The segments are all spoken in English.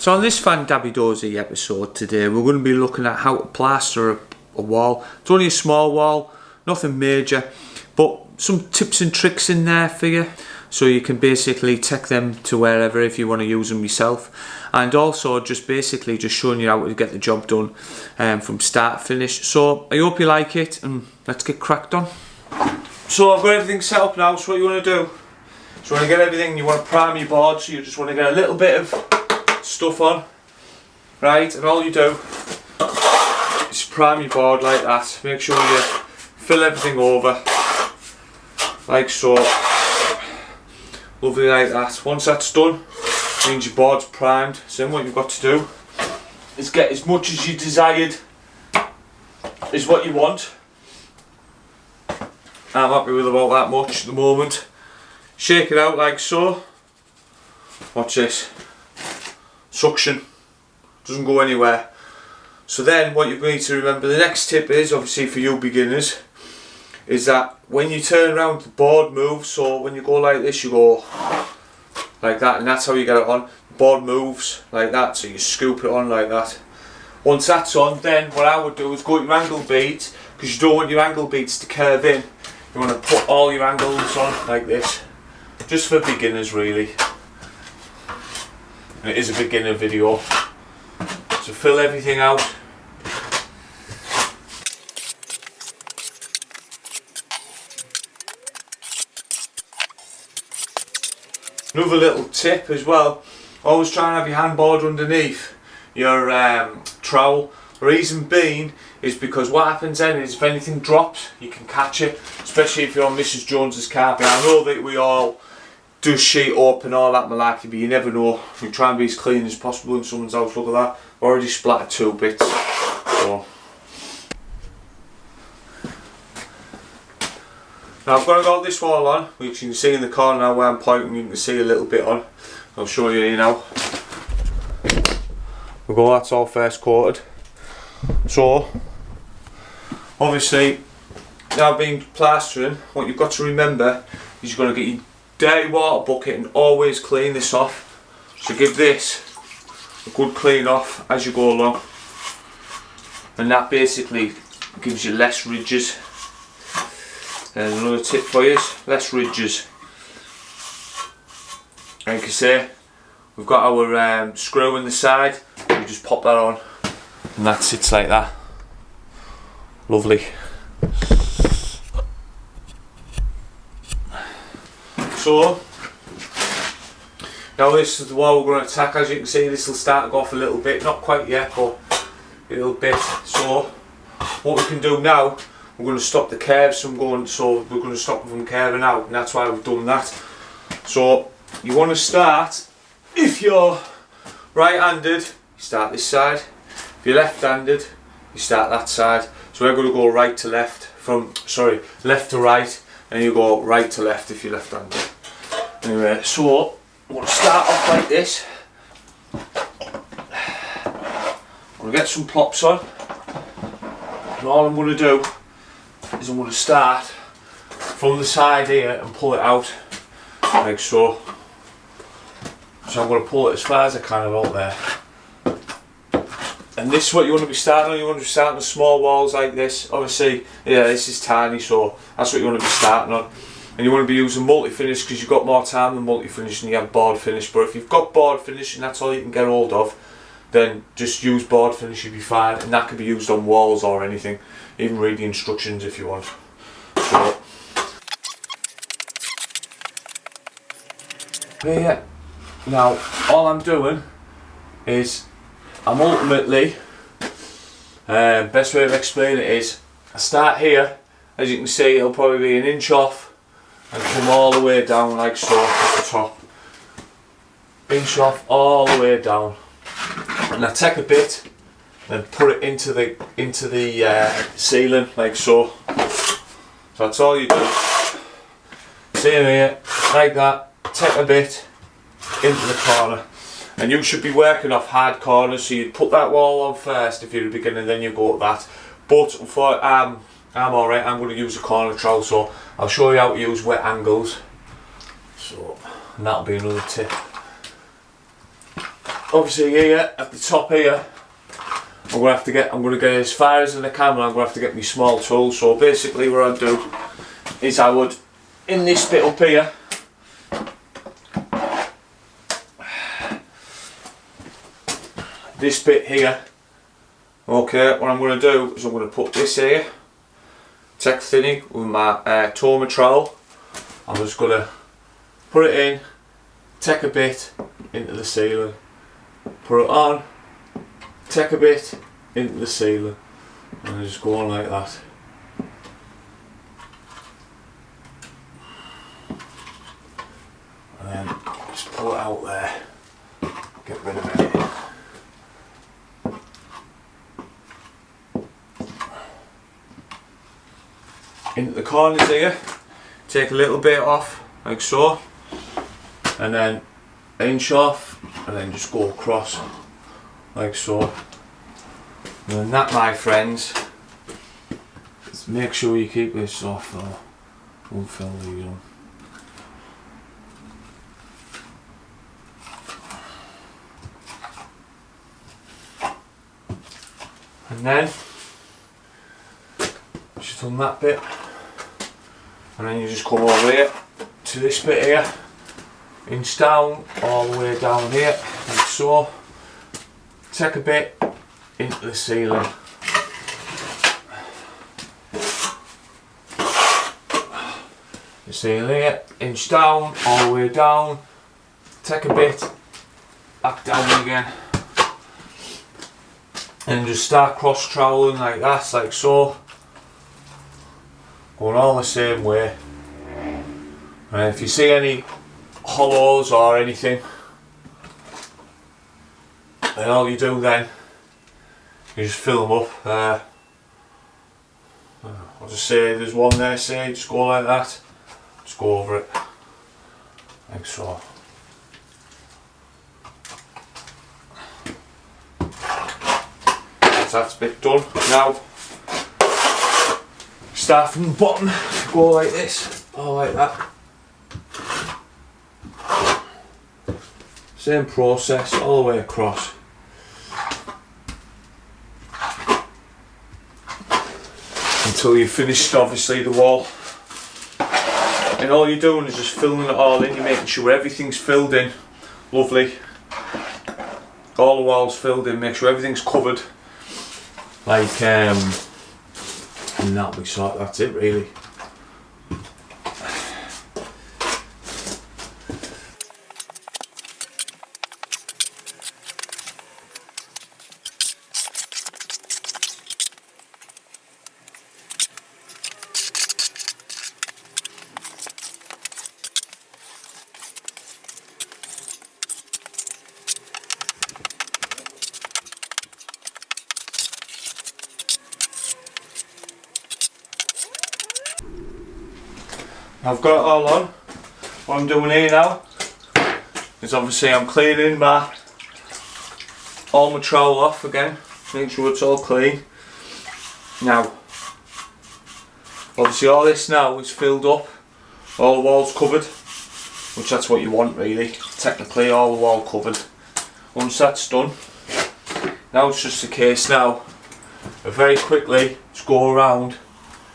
So on this Fan Gabby Dozy episode today, we're going to be looking at how to plaster a wall. It's only a small wall, nothing major, but some tips and tricks in there for you, so you can basically take them to wherever if you want to use them yourself. And also just basically just showing you how to get the job done from start to finish. So I hope you like it, and let's get cracked on. So I've got everything set up now. So what you want to do, so when you get everything, you want to prime your board. So you just want to get a little bit of stuff on, right? And all you do is prime your board like that. Make sure you fill everything over, like so. Lovely like that. Once that's done, means your board's primed. So then what you've got to do is get as much as you desired is what you want. I'm happy with about that much at the moment. Shake it out like so. Watch this. Suction. Doesn't go anywhere. So then what you're going to remember, the next tip is, obviously for you beginners, is that when you turn around the board moves. So when you go like this, you go like that, and that's how you get it on. The board moves like that, so you scoop it on like that. Once that's on, then what I would do is go to your angle beads, because you don't want your angle beads to curve in. You want to put all your angles on like this, just for beginners really. And it is a beginner video, so fill everything out. Another little tip as well, always try and have your handboard underneath your trowel. The reason being is because what happens then is if anything drops, you can catch it, especially if you're on Mrs. Jones's carpet. I know that we all do sheet up and all that malarkey, but you never know. We try and be as clean as possible in someone's house. Look at that, I've already splattered 2 bits. So now I've got this wall on, which you can see in the corner now where I'm pointing, you can see a little bit on. I'll show you here now. That's all first coated. So obviously now being plastering, what you've got to remember is you're going to get your dirty water bucket and always clean this off. So give this a good clean off as you go along, and that basically gives you less ridges. And another tip for you is less ridges. Like I say, we've got our screw in the side, we just pop that on and that sits like that. Lovely. So now this is the wall we're going to attack. As you can see, this will start to go off a little bit, not quite yet, but a little bit. So what we can do now, we're going to stop the curves from going, so we're going to stop them from curving out, and that's why we've done that. So you want to start, if you're right-handed, you start this side. If you're left-handed, you start that side. So we're going to go right to left, left to right, and you go right to left if you're left-handed. Anyway, so I'm going to start off like this. I'm going to get some plops on, and all I'm going to do is I'm going to start from the side here and pull it out like so. So I'm going to pull it as far as I can about there. And this is what you want to be starting on. You want to be starting on small walls like this. Obviously, yeah, this is tiny, so that's what you want to be starting on. And you want to be using multi-finish because you've got more time than multi-finish and you have board finish. But if you've got board finish and that's all you can get hold of, then just use board finish, you'll be fine. And that can be used on walls or anything. Even read the instructions if you want. So yeah, now all I'm doing is I'm ultimately, best way to explain it is, I start here, as you can see it'll probably be an inch off and come all the way down like so at the top. Inch off all the way down, and I take a bit and put it into the ceiling like so. So that's all you do. Same here, like that. Take a bit into the corner, and you should be working off hard corners. So you'd put that wall on first if you're a beginner, then you go to that. But for I'm alright. I'm going to use a corner trowel, so I'll show you how to use wet angles. So and that'll be another tip. obviously here at the top here, I'm going to get as far as in the camera. I'm going to have to get my small tool. So basically what I'd do is I would, in this bit up here, this bit here, okay, what I'm going to do is I'm going to put this here, tech thinning with my Toma trowel. I'm just going to put it in, take a bit into the ceiling, put it on, take a bit into the ceiling, and I just go on like that. And then just pull it out there, get rid of it. Into the corners here, take a little bit off, like so, and then inch off, and then just go across, like so. And then that, my friends, just make sure you keep this off though, won't fill these on. And then, just done that bit, and then you just come over here to this bit here, inch down, all the way down here, like so. Take a bit into the ceiling. The ceiling here, inch down, all the way down, take a bit, back down again. And just start cross troweling like that, like so. Going all the same way. And if you see any hollows or anything, then all you do then, you just fill them up. I'll just say there's one there, say, just go like that, just go over it, like so. That's bit done. Now, start from the bottom, go like this, or like that. Same process all the way across. Until you've finished, obviously, the wall. And all you're doing is just filling it all in, you're making sure everything's filled in. Lovely. All the walls filled in, make sure everything's covered. Like, and that'll be sort. That's it, really. I've got it all on. What I'm doing here now is obviously I'm cleaning all my trowel off again, make sure it's all clean. Now, obviously all this now is filled up, all the walls covered, which that's what you want really, technically all the wall covered. Once that's done, now it's just a case now of very quickly just go around,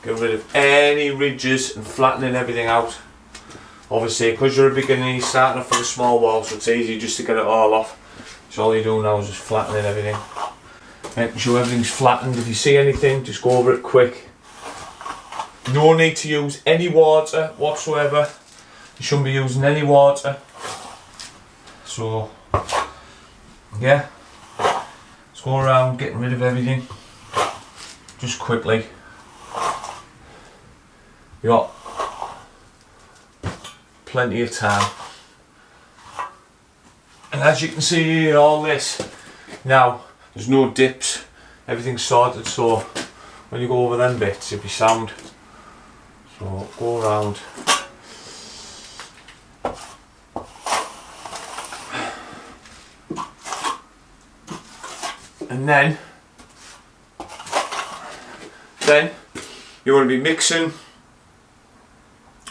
get rid of any ridges and flattening everything out. Obviously, because you're a beginner, you're starting off with a small wall, so it's easy just to get it all off. So all you do now is just flattening everything. Making sure everything's flattened. If you see anything, just go over it quick. No need to use any water whatsoever. You shouldn't be using any water. So, yeah. Let's go around getting rid of everything. Just quickly. You got plenty of time. And as you can see here, all this, now there's no dips, everything's sorted, so when you go over them bits it'll be sound. So go around. And then you're going to be mixing.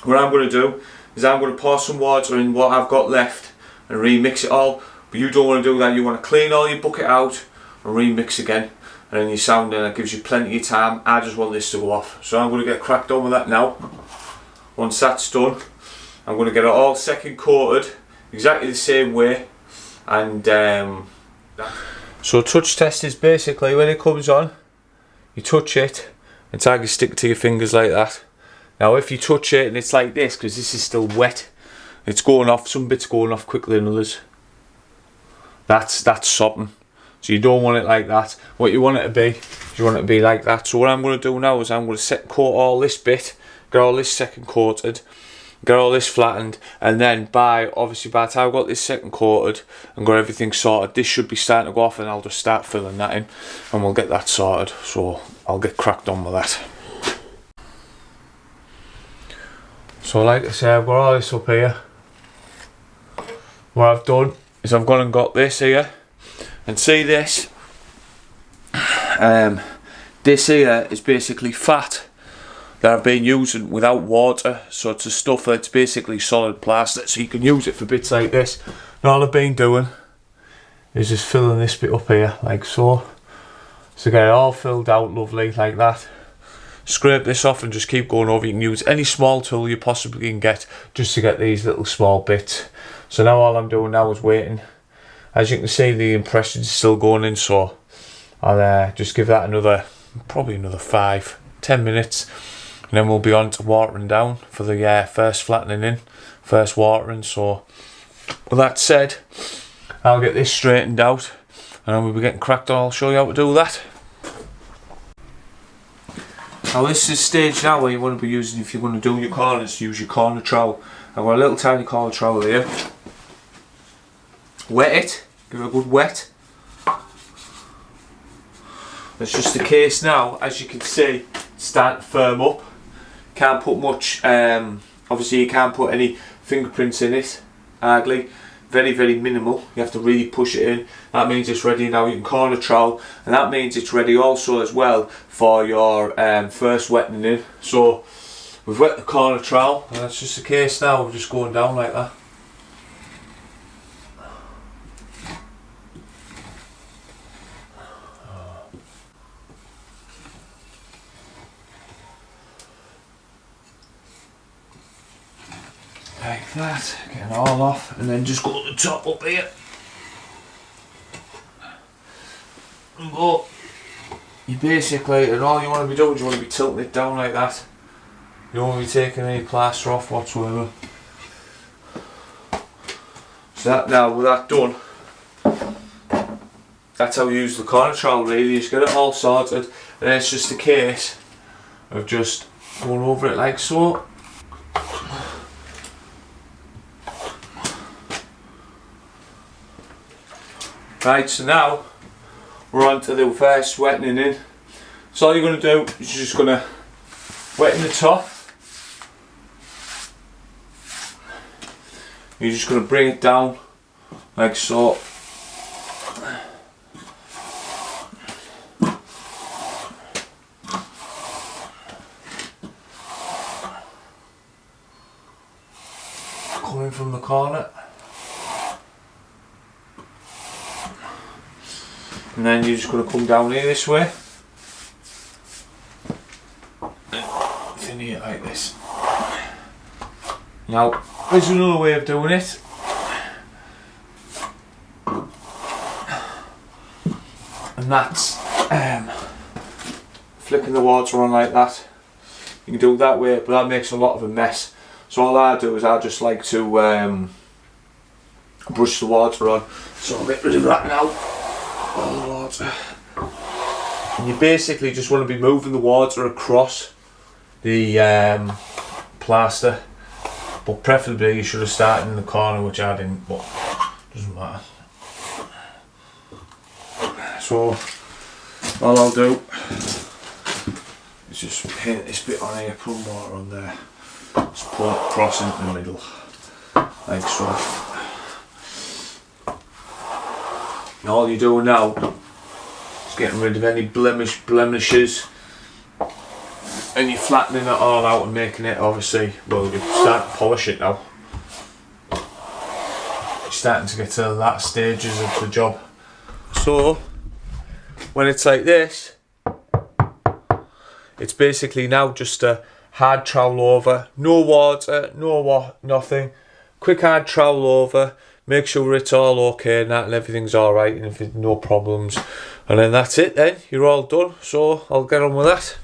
What I'm going to do is I'm going to pour some water in what I've got left and remix it all. But you don't want to do that. You want to clean all your bucket out and remix again, and then your sounding, that gives you plenty of time. I just want this to go off, so I'm going to get cracked on with that now. Once that's done, I'm going to get it all second coated exactly the same way. And so touch test is basically when it comes on, you touch it and tag your stick to your fingers like that. Now if you touch it and it's like this, because this is still wet, it's going off, some bits going off quicker than others. That's sopping. So you don't want it like that. What you want it to be, you want it to be like that. So what I'm going to do now is I'm going to second coat all this bit, get all this second coated, get all this flattened, and then by the time I've got this second coated and got everything sorted, this should be starting to go off, and I'll just start filling that in and we'll get that sorted. So I'll get cracked on with that. So like I say, I've got all this up here. What I've done is I've gone and got this here, and see this, this here is basically fat that I've been using without water, so it's a stuff that's basically solid plastic, so you can use it for bits like this. And all I've been doing is just filling this bit up here like so, so get it all filled out lovely like that. Scrape this off and just keep going over. You can use any small tool you possibly can get just to get these little small bits. So now all I'm doing now is waiting. As you can see, the impression's still going in, so I'll just give that probably another 5-10 minutes, and then we'll be on to watering down for the first flattening in, first watering. So with that said, I'll get this straightened out and then we'll be getting cracked on. I'll show you how to do that. Now this is stage now where you want to be using, if you're going to do your corners, use your corner trowel. I've got a little tiny corner trowel here. Wet it, give it a good wet. It's just the case now, as you can see, it's starting to firm up. Can't put much, obviously you can't put any fingerprints in it, hardly. Very, very minimal. You have to really push it in. That means it's ready now. You can corner trowel, and that means it's ready also as well for your first wetting in. So we've wet the corner trowel, and that's just the case now. We're just going down like that. Like that, getting all off, and then just go to the top up here and go. You basically, and all you want to be doing is you want to be tilting it down like that. You don't want to be taking any plaster off whatsoever. So that, now with that done, that's how you use the corner trowel really. You just get it all sorted, and then it's just a case of just going over it like so. Right, so now we're on to the first wetting in. So all you're going to do is you're just going to wet in the top. You're just going to bring it down like so. Coming from the corner. And then you're just going to come down here this way. Thin it like this. Now, there's another way of doing it. And that's flicking the water on like that. You can do it that way, but that makes a lot of a mess. So all I do is I just like to brush the water on. So I'll get rid of that now. All the water. And you basically just want to be moving the water across the plaster, but preferably you should have started in the corner, which I didn't, but doesn't matter. So all I'll do is just paint this bit on here, put water on there, just pour it across into the middle like so. And all you're doing now is getting rid of any blemishes, and you're flattening it all out and making it, obviously, well, you start to polish it now. You starting to get to the latter stages of the job. So when it's like this, it's basically now just a hard trowel over, no water, nothing. Quick hard trowel over, make sure it's all okay and that, and everything's alright, and if there's no problems, and then that's it then, you're all done. So I'll get on with that.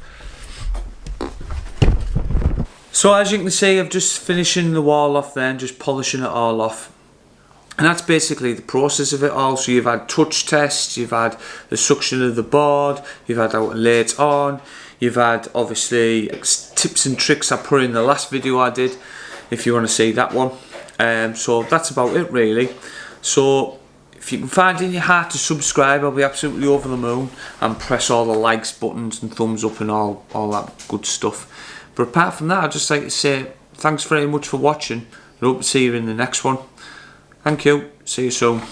So as you can see, I'm just finishing the wall off then, just polishing it all off. And that's basically the process of it all. So you've had touch tests, you've had the suction of the board, you've had how to lay it on, you've had obviously tips and tricks I put in the last video I did, if you want to see that one. So that's about it really. So if you can find it in your heart to subscribe, I'll be absolutely over the moon, and press all the likes buttons and thumbs up and all that good stuff. But apart from that, I'd just like to say thanks very much for watching, and hope to see you in the next one. Thank you, see you soon.